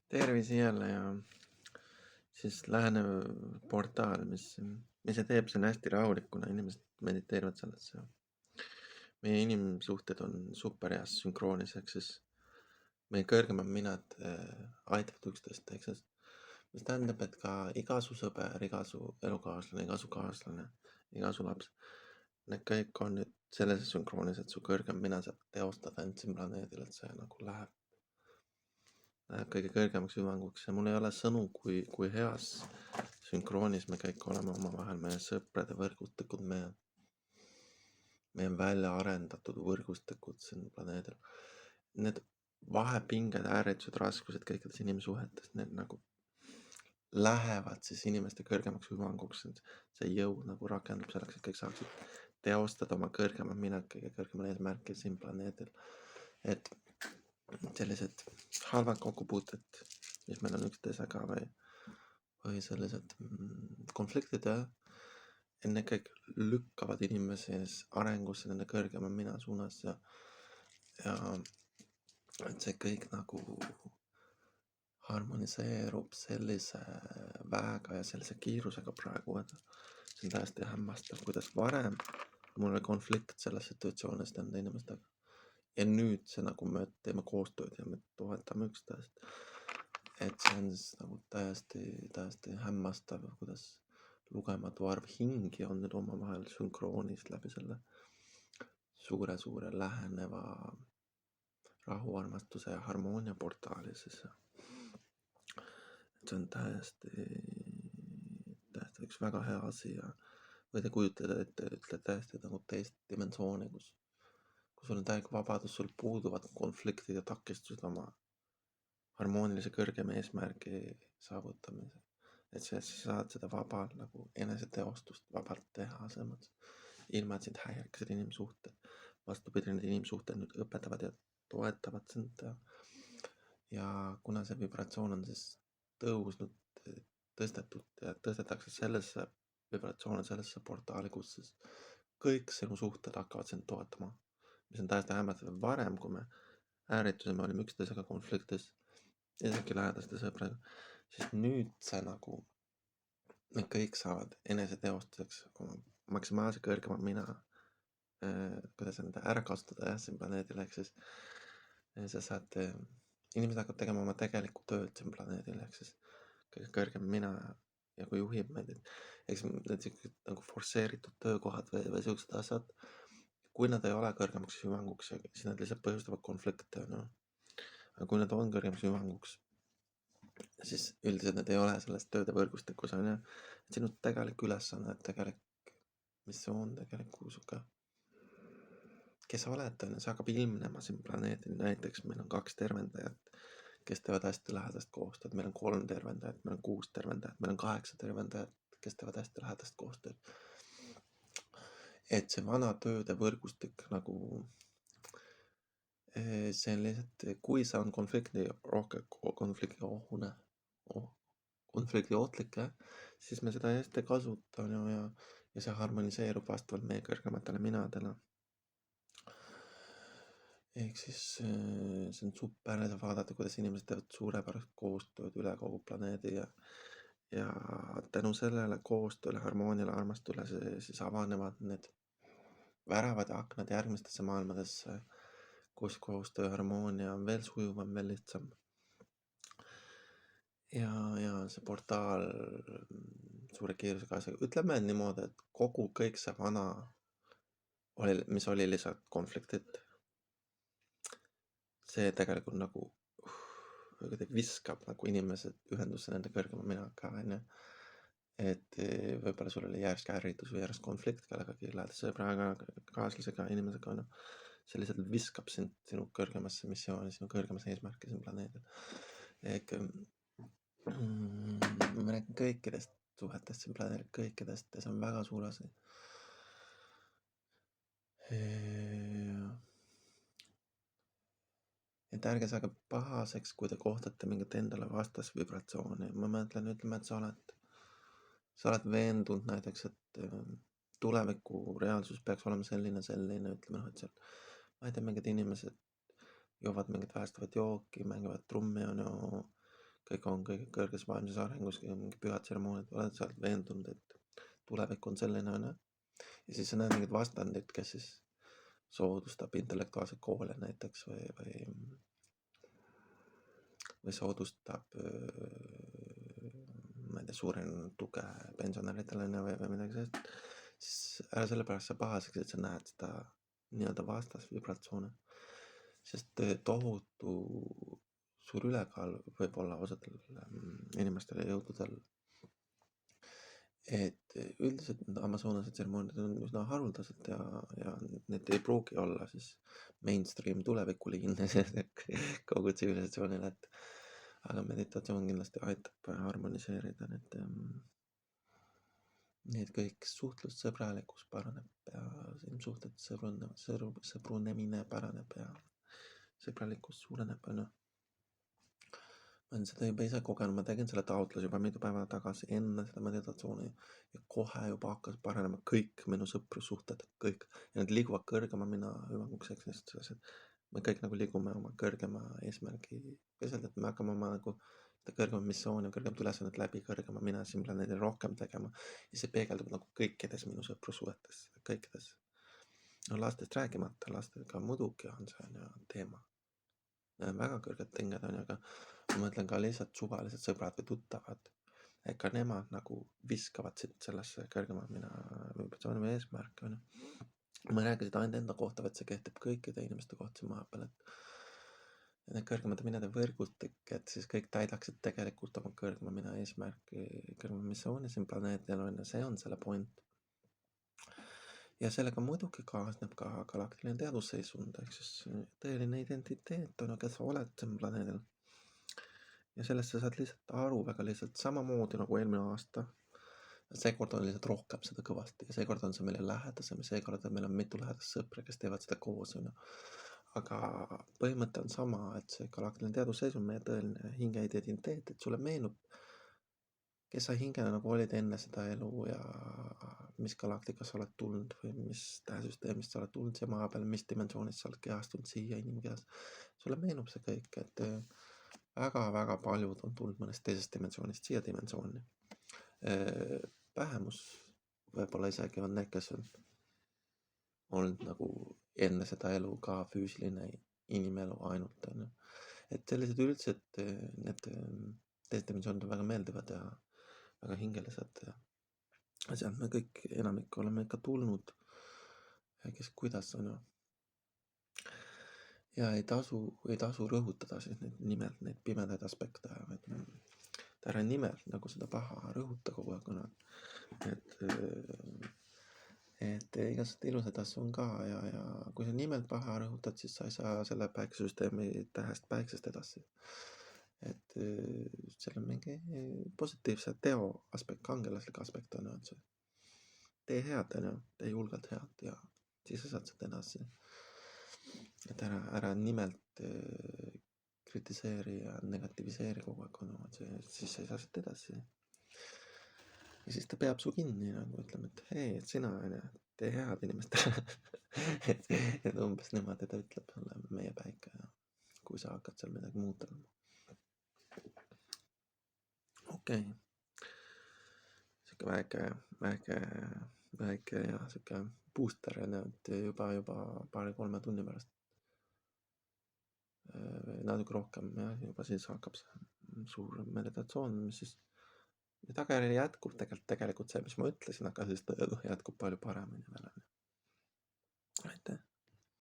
Tervise jälle ja siis lähenev portaal, mis see teeb, see on hästi rahulik, kuna inimesed mediteerivad sellesse. Meie inimsuhted on super heas sünkroonis, ehk siis meie kõrgemad minad aitavad üksteist, ehk siis mis tähendab, et ka iga su sõber, iga su elukaaslane, iga su kaaslane, iga su laps, need kõik on nüüd selles sünkroonis, et su kõrgem mina saab teostada end siin planeedil, et see nagu läheb kõige kõrgemaks hüvanguks ja mul ei ole sõnu, kui heas sünkroonis me kõik oleme omavahel, meie sõprade võrgustikud, meie välja arendatud võrgustikud siin planeedil. Need vahepinged, ääretused, raskused kõikides inimsuhetes, need nagu lähevad siis inimeste kõrgemaks hüvanguks, see jõud nagu rakendub selleks, et kõik saaksid teostada oma kõrgema mina, kõige kõrgemal eesmärkil siin planeedil. Et sellised halvad kokkupuuted, mis meil on üksteisega või sellised konfliktid, enne kõik lükkavad inimesi arengusse nende kõrgema mina suunas ja et see kõik nagu harmoniseerub sellise väega ja sellise kiirusega praegu, et see on täiesti hämmastav, kuidas varem mul oli konflikt selles situatsioonis nende inimestega. Ja nüüd see nagu me teeme koostööd ja me toetame üksteist. Et see on siis nagu täiesti hämmastav, kuidas lugematu arv hingi on nüüd omavahel sünkroonis läbi selle suure läheneva rahuarmastuse ja harmoonia portaali siis. Et see on täiesti üks väga hea asi ja võite kujutleda, et te ütlete täiesti nagu teist dimensiooni, kus sul on täielik vabadus, sul puuduvad konfliktid ja takistused oma harmoonilise kõrgema eesmärgi saavutamisel. Et sa saad seda vabalt nagu eneseteostust vabalt teha selles mõttes, ilma et sind häiriksid inimsuhted. Vastupidi, need inimsuhted nüüd õpetavad ja toetavad sind ja kuna see vibratsioon on siis tõusnud, tõstetud ja tõstetakse sellesse vibratsiooni, sellesse portaali, kus siis kõik sinu suhted hakkavad sind toetama. Mis on täiesti hämmastav, varem, kui me ääritusime, olime üksteisega konfliktis, isegi lähedaste sõpradega, siis nüüd see nagu, me kõik saavad eneseteostuseks oma maksimaalse kõrgema mina, kuidas seda ära kasutada siin planeedil, ehk siis sa saad, inimesed hakkavad tegema oma tegelikku tööd siin planeedil, ehk siis kõige kõrgem mina ja kui juhib meid, eks need nagu forsseeritud töökohad või sellised asjad, kui nad ei ole kõrgemaks hüvanguks, siis nad lihtsalt põhjustavad konflikte, no. Aga kui nad on kõrgemaks hüvanguks, siis üldiselt need ei ole selles tööde võrgustikus, on ju. Et sinu tegelik ülesanne, tegelik missioon, tegelik usuga, kes sa oled, on ju, see hakkab ilmnema siin planeedil. Näiteks meil on 2 tervendajat, kes teevad hästi lähedast koostööd, meil on 3 tervendajat, meil on 6 tervendajat, meil on 8 tervendajat, kes teevad hästi lähedast koostööd. Et see vana tööde võrgustik nagu see on lihtsalt, kui see on konfliktiohtlik, siis me seda hästi kasutan ja see harmoniseerub vastavalt meie kõrgematele minadele. Ehk siis see on super vaadata, kuidas inimesed teevad suurepärast koostööd üle kogu planeedi ja tänu sellele koostööle, harmooniale, armastusele siis avanevad need väravad ja aknad järgmistesse maailmadesse, kus koostöö harmoonia on veel sujuvam, veel lihtsam. Ja see portaal suure kiirusega asjaga, ütleme niimoodi, et kõik see vana, mis oli lihtsalt konfliktid, see tegelikult nagu viskab nagu inimesed ühendusse nende kõrgema minaga, on ju. Et võib-olla sul oli järsk ärritus või järsk konflikt kellegagi lähedase sõbraga, kaaslasega, inimesega, on ju. See lihtsalt viskab sind sinu kõrgemasse missiooni, sinu kõrgemasse eesmärki siin planeedil. Ehk ma räägin kõikidest suhetest siin planeedil, kõikidest, ja see on väga suur asi. Et ärge saage pahaseks, kui te kohtate mingit endale vastasvibratsiooni. Ma mõtlen, ütleme, et sa oled veendunud näiteks, et tuleviku reaalsus peaks olema selline, ütleme, et seal, ma ei tea, mingid inimesed joovad mingit vähestavat jooki, mängivad trummi, on ju, kõik on kõige kõrges vaimses arengus, mingi pühad tseremooniad, oled sa veendunud, et tulevik on selline, on ju. Ja siis sa näed mingit vastandit, kes siis soodustab intellektuaalseid koole näiteks või soodustab ma ei tea, suurenenud tuge pensionäridele või midagi sellist, siis ära sellepärast sa pahaseks, et sa näed seda nii-öelda vastasvibratsioone, sest tohutu suur ülekaal võib olla osadel inimestel ja jõududel, et üldiselt need Amazonase tseremooniad on üsna haruldased ja need ei pruugi olla siis mainstream tulevikuliin kogu tsivilisatsioonile, aga meditatsioon kindlasti aitab harmoniseerida need kõik suhtlussõbralikkus paraneb ja suhted sõbrunemine paraneb ja sõbralikkus suureneb, on ju. Ma olen seda juba ise kogenud, ma tegin selle taotluse juba mitu päeva tagasi enne seda meditatsiooni ja kohe juba hakkas paranema kõik minu sõprussuhted, kõik. Ja need liiguvad kõrgema mina hüvanguks, sest me kõik nagu liigume oma kõrgema eesmärgi peselt, et me hakkame oma nagu seda kõrgema missiooni, kõrgemat ülesannet läbi kõrgema mina siin planeedil rohkem tegema ja see peegeldub nagu kõikides minu sõprussuhetes, kõikides. No lastest rääkimata, lastega muidugi on see teema. Väga kõrged tinged on ju, aga ma mõtlen ka lihtsalt suvalised sõbrad või tuttavad, ega nemad nagu viskavad siit sellesse kõrgema mina vibratsiooni või eesmärki, on ju. Ma ei räägi seda ainult enda kohta, vaid see kehtib kõikide inimeste kohta siin maa peal, et need kõrgemate minede võrgustik, et siis kõik täidaksid tegelikult oma kõrgema mina eesmärki, kõrgema missiooni siin planeedil on ja see on selle point. Ja sellega muidugi kaasneb ka galaktiline teadusseisund, ehk siis tõeline identiteet on, kes sa oled siin planeedil. Ja sellest sa saad lihtsalt aru väga lihtsalt samamoodi nagu eelmine aasta. Seekord on lihtsalt rohkem seda kõvasti ja seekord on see meile lähedasem ja seekord on meil on mitu lähedast sõpra, kes teevad seda koos, on ju. Aga põhimõte on sama, et see galaktiline teadusseisund, meie tõeline hingeidentiteet, et sulle meenub, kes sa hingena nagu olid enne seda elu ja mis galaktikas sa oled tulnud või mis tähesüsteemist sa oled tulnud siia maa peal, mis dimensioonist sa oled kehastunud siia inimkehas. Sulle meenub see kõik, et väga-väga paljud on tulnud mõnest teisest dimensioonist siia dimensiooni. Vähemus võib-olla isegi on need, kes on olnud nagu enne seda elu ka füüsiline inimelu ainult, on ju. Et sellised üldised need teised dimensioonid on väga meeldivad ja väga hingelised ja sealt me kõik enamik oleme ikka tulnud, kes kuidas on ju. Ja ei tasu rõhutada siis nimelt neid pimedaid aspekte, ära nimelt nagu seda paha rõhuta kogu aeg, et igasugused ilusad asju on ka ja kui sa nimelt paha rõhutad, siis sa ei saa selle päiksesüsteemi tähest päiksest edasi. Et seal on mingi positiivse teo aspekt, kangelaslik aspekt on ju, et see tee head on ju, tee julgelt head ja siis sa saad seda edasi. Et ära nimelt kritiseeri ja negativiseeri kogu aeg, on ju, et siis sa ei saa seda edasi. Ja siis ta peab su kinni nagu ütlema, et hei, et sina on ju, tee head inimestele. et umbes niimoodi ta ütleb sulle meie päike ja kui sa hakkad seal midagi muuta. Okei. Siuke väike ja siuke booster on ju, et juba 2-3 tunni pärast natuke rohkem ja juba siis hakkab see suur meditatsioon, mis siis tagajärjel jätkub tegelikult see, mis ma ütlesin, aga siis jätkub palju paremini veel. Aitäh!